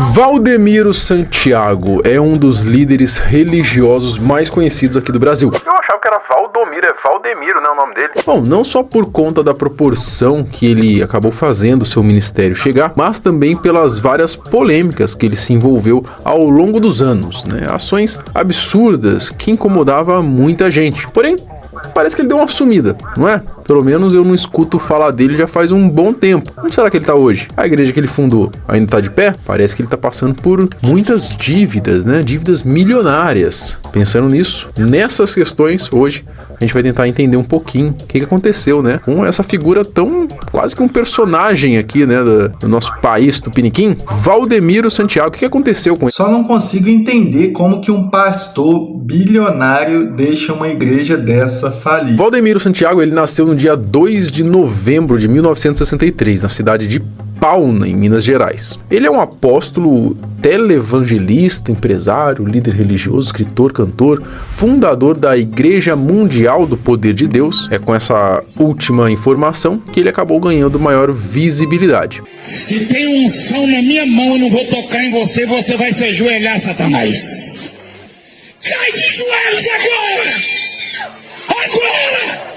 Valdemiro Santiago é um dos líderes religiosos mais conhecidos aqui do Brasil. Eu achava que era Valdomiro, é Valdemiro, né, o nome dele? Bom, não só por conta da proporção que ele acabou fazendo o seu ministério chegar, mas também pelas várias polêmicas que ele se envolveu ao longo dos anos, né? Ações absurdas que incomodavam muita gente. Porém, parece que ele deu uma sumida, não é? Pelo menos eu não escuto falar dele já faz um bom tempo. Como será que ele tá hoje? A igreja que ele fundou ainda tá de pé? Parece que ele tá passando por muitas dívidas, né? Dívidas milionárias. Pensando nisso, nessas questões, hoje a gente vai tentar entender um pouquinho o que aconteceu, né? Com essa figura tão, quase que um personagem aqui, né? Do nosso país tupiniquim, Valdemiro Santiago. O que aconteceu com ele? Só não consigo entender como que um pastor bilionário deixa uma igreja dessa falir. Valdemiro Santiago, ele nasceu no dia 2 de novembro de 1963, na cidade de Palna, em Minas Gerais. Ele é um apóstolo, televangelista, empresário, líder religioso, escritor, cantor, fundador da Igreja Mundial do Poder de Deus. É com essa última informação que ele acabou ganhando maior visibilidade. Se tem unção na minha mão, eu não vou tocar em você, você vai se ajoelhar, Satanás. Cai de joelhos agora! Agora!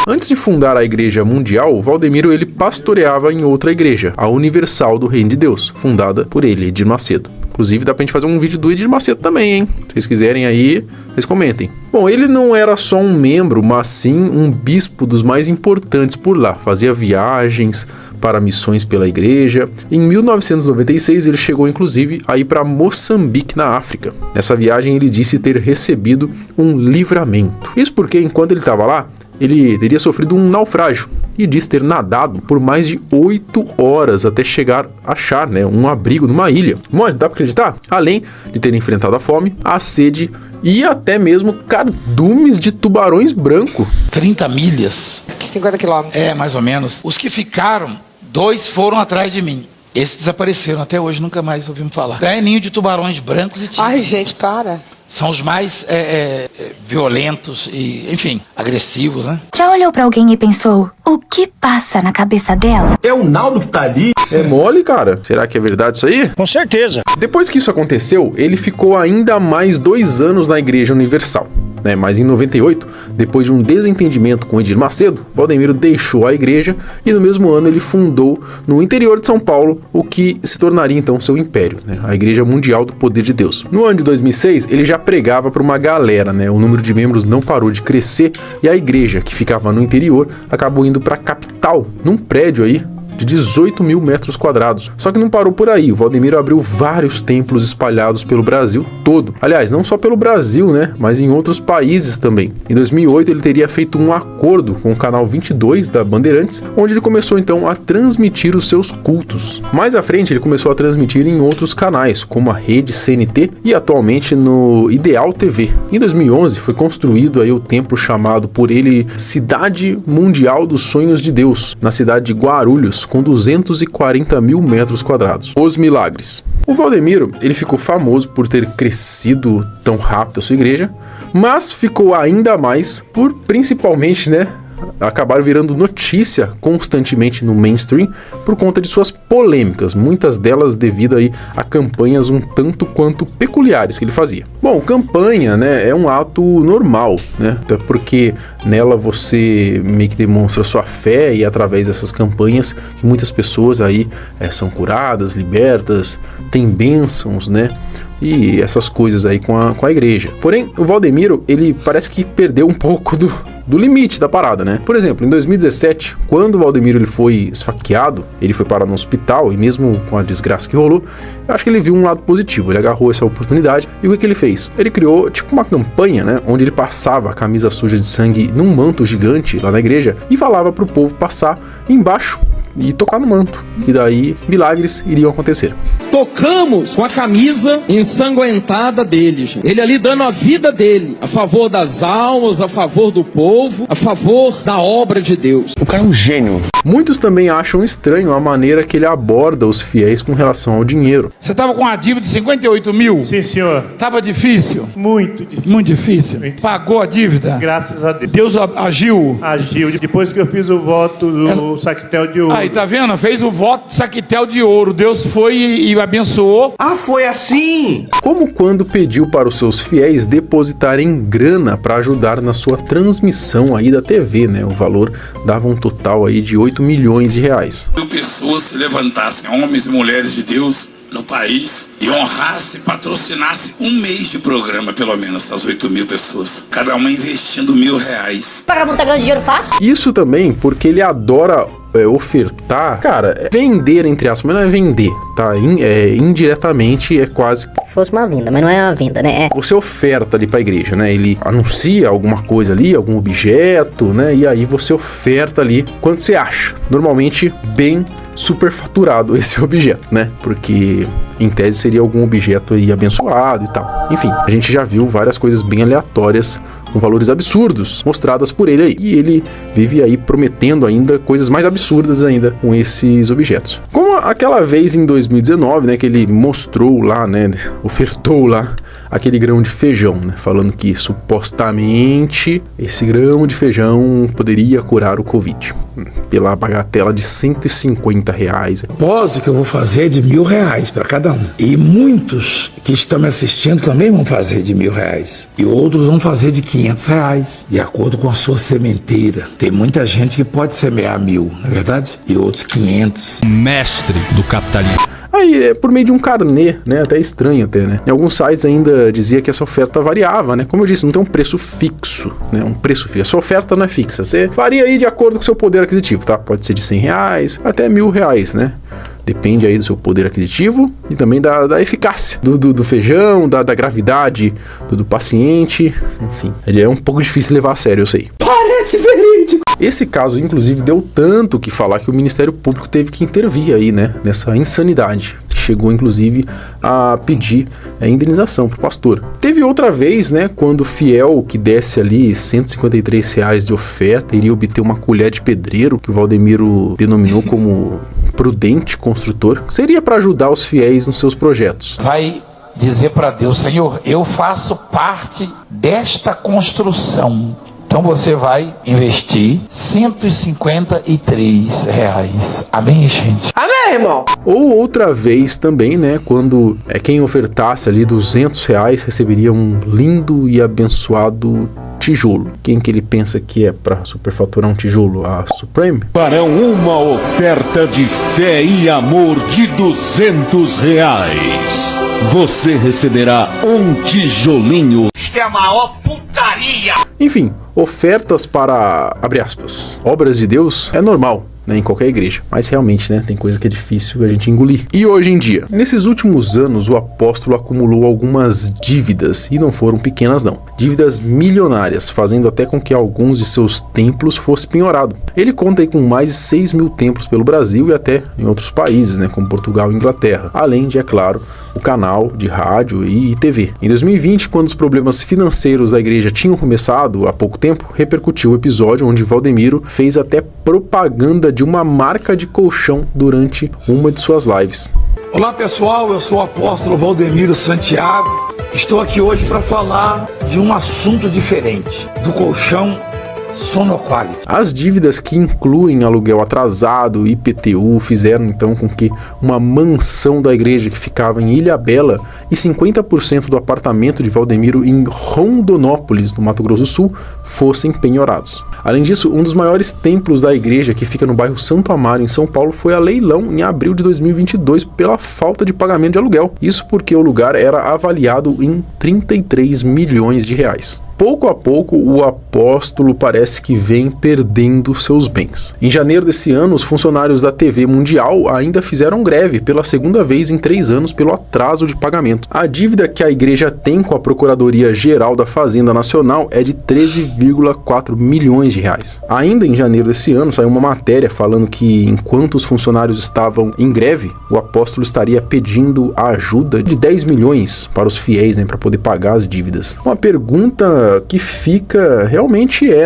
Antes de fundar a Igreja Mundial, Valdemiro ele pastoreava em outra igreja, a Universal do Reino de Deus, fundada por ele, Edir Macedo. Inclusive dá pra gente fazer um vídeo do Edir Macedo também, hein? Se vocês quiserem aí, vocês comentem. Bom, ele não era só um membro, mas sim um bispo dos mais importantes por lá. Fazia viagens para missões pela igreja. Em 1996 ele chegou inclusive a ir para Moçambique, na África. Nessa viagem ele disse ter recebido um livramento. Isso porque enquanto ele estava lá, ele teria sofrido um naufrágio e disse ter nadado por mais de 8 horas até chegar a achar, né, um abrigo numa ilha. Mano, dá pra acreditar? Além de ter enfrentado a fome, a sede e até mesmo cardumes de tubarões branco. 30 milhas. 50 quilômetros. É, mais ou menos. Os que ficaram, 2 foram atrás de mim. Esses desapareceram, até hoje nunca mais ouvimos falar. É ninho de tubarões brancos e tigres. Ai, gente, para. São os mais violentos e, enfim, agressivos, né? Já olhou pra alguém e pensou, o que passa na cabeça dela? É o Naldo que tá ali? É mole, cara? Será que é verdade isso aí? Com certeza. Depois que isso aconteceu, ele ficou ainda mais 2 anos na Igreja Universal. Mas em 98, depois de um desentendimento com Edir Macedo, Valdemiro deixou a igreja e no mesmo ano ele fundou no interior de São Paulo o que se tornaria então seu império, a Igreja Mundial do Poder de Deus. No ano de 2006, ele já pregava para uma galera, o número de membros não parou de crescer e a igreja, que ficava no interior, acabou indo para a capital, num prédio aí de 18 mil metros quadrados. Só que não parou por aí, o Valdemiro abriu vários templos espalhados pelo Brasil todo. Aliás, não só pelo Brasil, mas em outros países também. Em 2008 ele teria feito um acordo com o canal 22 da Bandeirantes, onde ele começou então a transmitir os seus cultos. Mais à frente ele começou a transmitir em outros canais, como a rede CNT e atualmente no Ideal TV. Em 2011 foi construído aí o templo chamado por ele Cidade Mundial dos Sonhos de Deus, na cidade de Guarulhos, com 240 mil metros quadrados. Os milagres. O Valdemiro, ele ficou famoso por ter crescido tão rápido a sua igreja, mas ficou ainda mais por, principalmente, acabaram virando notícia constantemente no mainstream por conta de suas polêmicas, muitas delas devido aí a campanhas um tanto quanto peculiares que ele fazia. Bom, campanha, é um ato normal, até porque nela você meio que demonstra sua fé e através dessas campanhas que muitas pessoas aí são curadas, libertas, têm bênçãos, e essas coisas aí com a igreja. Porém, o Valdemiro, ele parece que perdeu um pouco do limite da parada, Por exemplo, em 2017, quando o Valdemiro ele foi esfaqueado, ele foi parar no hospital e mesmo com a desgraça que rolou, eu acho que ele viu um lado positivo, ele agarrou essa oportunidade e o que ele fez? Ele criou tipo uma campanha, onde ele passava a camisa suja de sangue num manto gigante lá na igreja e falava pro povo passar embaixo e tocar no manto, que daí milagres iriam acontecer. Tocamos com a camisa ensanguentada dele, gente. Ele ali dando a vida dele a favor das almas, a favor do povo, a favor da obra de Deus. O cara é um gênio. Muitos também acham estranho a maneira que ele aborda os fiéis com relação ao dinheiro. Você estava com uma dívida de 58 mil? Sim, senhor. Estava difícil? Muito difícil. Muito difícil? Pagou a dívida? Graças a Deus. Deus agiu? Agiu. Depois que eu fiz o voto do saquetel de ouro. Aí, tá vendo? Fez o voto do saquetel de ouro. Deus foi e abençoou. Ah, foi assim? Como quando pediu para os seus fiéis depositarem grana para ajudar na sua transmissão aí da TV, né? O valor dava um total aí de 8 milhões de reais. Mil pessoas se levantassem, homens e mulheres de Deus no país, e honrasse, patrocinasse um mês de programa, pelo menos, as 8 mil pessoas. Cada uma investindo R$1.000. Vagabundo tá ganhando dinheiro fácil? Isso também porque ele adora ofertar, cara, vender entre aspas, mas não é vender, tá? Indiretamente é quase... Fosse uma venda, mas não é uma venda, né? Você oferta ali pra igreja, né? Ele anuncia alguma coisa ali, algum objeto, né? E aí você oferta ali quanto você acha. Normalmente bem superfaturado esse objeto, né? Porque em tese seria algum objeto aí abençoado e tal. Enfim, a gente já viu várias coisas bem aleatórias com valores absurdos mostradas por ele aí. E ele vive aí prometendo ainda coisas mais absurdas ainda com esses objetos. Como aquela vez em 2019, né, que ele mostrou lá, né, ofertou lá aquele grão de feijão, né, falando que supostamente esse grão de feijão poderia curar o Covid pela bagatela de R$150. O depósito que eu vou fazer é de R$1.000 para cada um. E muitos que estão me assistindo também vão fazer de R$1.000. E outros vão fazer de R$500, de acordo com a sua sementeira. Tem muita gente que pode semear 1.000, não é verdade? E outros 500. Mestre do capitalismo. Aí, por meio de um carnê, né? Até estranho até, né? Em alguns sites ainda dizia que essa oferta variava, né? Como eu disse, não tem um preço fixo, né? Um preço fixo. A sua oferta não é fixa. Você varia aí de acordo com o seu poder aquisitivo, tá? Pode ser de R$100 até R$1.000, né? Depende aí do seu poder aquisitivo e também da eficácia do feijão, da gravidade do paciente. Enfim, é um pouco difícil levar a sério, eu sei. Parece verídico. Esse caso, inclusive, deu tanto que falar que o Ministério Público teve que intervir aí, né? Nessa insanidade. Que chegou, inclusive, a pedir a indenização pro pastor. Teve outra vez, né? Quando o fiel que desse ali R$153 de oferta iria obter uma colher de pedreiro, que o Valdemiro denominou como prudente construtor, seria para ajudar os fiéis nos seus projetos. Vai dizer para Deus: Senhor, eu faço parte desta construção. Então você vai investir R$153. Amém, gente? Amém, irmão? Ou outra vez também, né? Quando quem ofertasse ali R$200 receberia um lindo e abençoado tijolo. Quem que ele pensa que é para superfaturar um tijolo? A Supreme? Farão uma oferta de fé e amor de R$200. Você receberá um tijolinho. Isto é a maior putaria. Enfim, ofertas para, abre aspas, obras de Deus é normal, né, em qualquer igreja, mas realmente, né, tem coisa que é difícil a gente engolir. E hoje em dia, nesses últimos anos, o apóstolo acumulou algumas dívidas, e não foram pequenas não, dívidas milionárias, fazendo até com que alguns de seus templos fossem penhorados. Ele conta aí com mais de 6 mil templos pelo Brasil e até em outros países, né, como Portugal e Inglaterra, além de, é claro, o canal de rádio e TV. Em 2020, quando os problemas financeiros da igreja tinham começado há pouco tempo, repercutiu o episódio onde Valdemiro fez até propaganda de uma marca de colchão durante uma de suas lives. Olá pessoal, eu sou o apóstolo Valdemiro Santiago. Estou aqui hoje para falar de um assunto diferente, do colchão Sonoquality. As dívidas que incluem aluguel atrasado e IPTU fizeram então com que uma mansão da igreja que ficava em Ilhabela e 50% do apartamento de Valdemiro em Rondonópolis, no Mato Grosso do Sul, fossem penhorados. Além disso, um dos maiores templos da igreja, que fica no bairro Santo Amaro, em São Paulo, foi a leilão em abril de 2022 pela falta de pagamento de aluguel. Isso porque o lugar era avaliado em R$33 milhões. pouco a pouco o apóstolo parece que vem perdendo seus bens. Em janeiro desse ano, os funcionários da TV Mundial ainda fizeram greve pela segunda vez em 3 anos pelo atraso de pagamento. A dívida que a igreja tem com a Procuradoria-Geral da Fazenda Nacional é de 13,4 milhões de reais. Ainda em janeiro desse ano, saiu uma matéria falando que enquanto os funcionários estavam em greve, o apóstolo estaria pedindo a ajuda de 10 milhões para os fiéis, para poder pagar as dívidas. Uma pergunta que fica realmente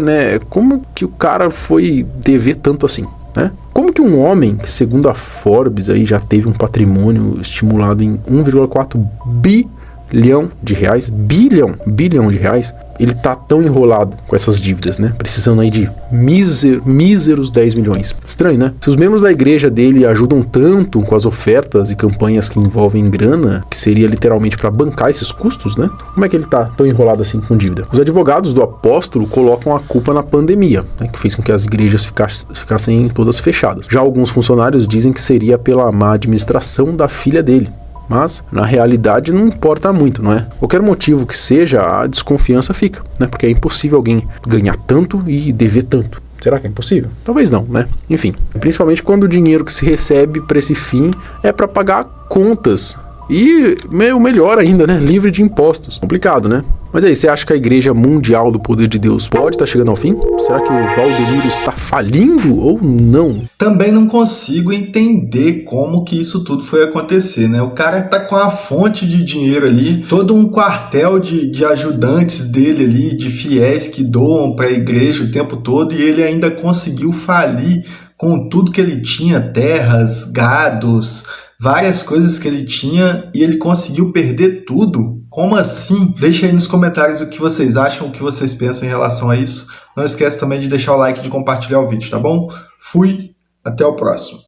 né? Como que o cara foi dever tanto assim, né? Como que um homem, que segundo a Forbes aí já teve um patrimônio estimulado em 1,4 bilhão de reais, bilhão de reais, ele tá tão enrolado com essas dívidas, né? Precisando aí de míseros 10 milhões. Estranho, né? Se os membros da igreja dele ajudam tanto com as ofertas e campanhas que envolvem grana, que seria literalmente para bancar esses custos, né? Como é que ele tá tão enrolado assim com dívida? Os advogados do apóstolo colocam a culpa na pandemia, né? Que fez com que as igrejas ficassem todas fechadas. Já alguns funcionários dizem que seria pela má administração da filha dele. Mas, na realidade, não importa muito, não é? Qualquer motivo que seja, a desconfiança fica, né? Porque é impossível alguém ganhar tanto e dever tanto. Será que é impossível? Talvez não, né? Enfim, principalmente quando o dinheiro que se recebe para esse fim é para pagar contas. E, melhor ainda, né? Livre de impostos. Complicado, né? Mas aí, você acha que a Igreja Mundial do Poder de Deus pode estar chegando ao fim? Será que o Valdemiro está falindo ou não? Também não consigo entender como que isso tudo foi acontecer, né? O cara tá com a fonte de dinheiro ali, todo um quartel de ajudantes dele ali, de fiéis que doam para a igreja o tempo todo, e ele ainda conseguiu falir com tudo que ele tinha, terras, gados, várias coisas que ele tinha, e ele conseguiu perder tudo. Como assim? Deixa aí nos comentários o que vocês acham, o que vocês pensam em relação a isso. Não esquece também de deixar o like e de compartilhar o vídeo, tá bom? Fui, até o próximo.